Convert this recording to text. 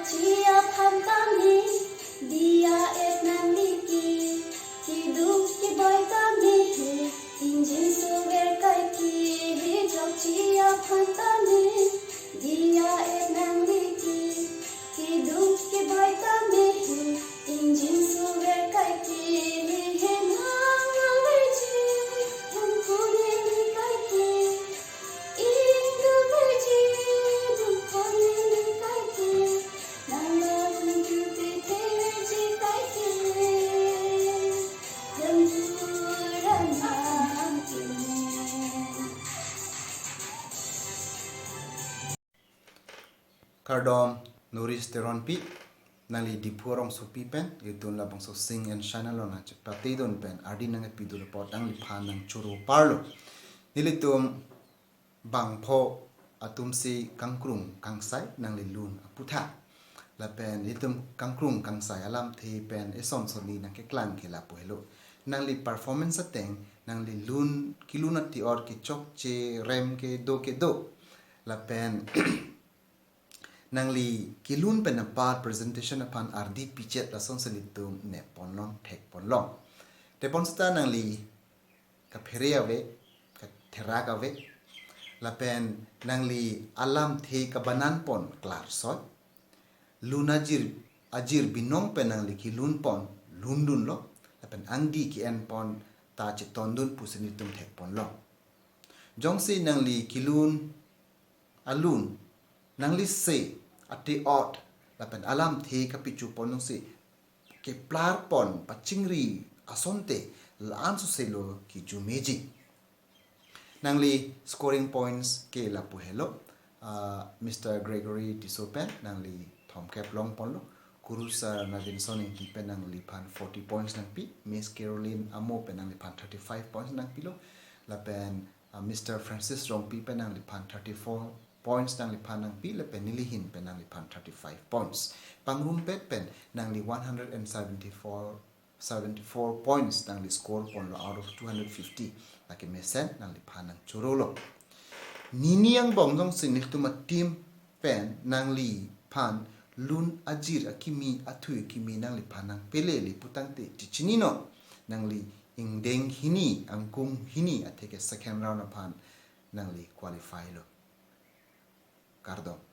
Dia pantami, dia etnamiki, hidup ki boy kami, injin suber kaiki, dia pantami, dia etnamiki, hidup ki boy kami, injin suber kaiki, Kardom Nuris Teron Pi Nali Dipurong Supi Pen Yutun Labang So Sing and Shanalon Hache Patidon Pen Ardin Nang Pidul Potang Lipan Nang Churu Parlo Nilitum Bang Po Atumsi Kangkrung Kangsai Nang Lilun Aputa La Pen Litum Kangkrung Kangsai Alam Thi Pen Esom Soni Nang Keklan Kila Puhelo Nang Li Performance Ateng Nang Lilun Kilunat Ti Or Ki Chok Che Rem Ke Do La Pen Nang li kilun pen part presentation upon RD pichet la son selitum ne ponlong tek ponlong. Te ponsta nang li kaperia ve ka teraga ve la pen nang li alam the kabanan pon klar sot. Lunajir ajir binong pen nang li kilun pon lundun lo la pen angdi ki en pon ta chetondun pusenitum tek ponlong. Jongsi nang li kilun alun nang li se ati ot lapen alam the kapichu ponong se ke plar pon pachingri asonte lan su selo ki jumeji nang li scoring points ke la puhelo Mr. Gregory Tisopen nang li thom kep long pon lo Kurusa Navinson in kipen nang li pan 40 points nang pi Miss Caroline Amo pen nang li pan 35 points nang pilo lapen Mr. Francis Rongpi pen nang li pan 34 points nang li pan nang pi le pen nilihin pen nang li pan 35 points. Pangrun pet pen nang li 174 points nang li score pon lo out of 250. Laki mesen nang li pan nang churolo. Nini yang bong dong sinil tuma team pen nang li pan lun ajir akimi atui kimi nang li pan nang pele li putang te chichinino nang li ingdeng hini angkung hini ateke second round pan nang li qualify lo. Kardom.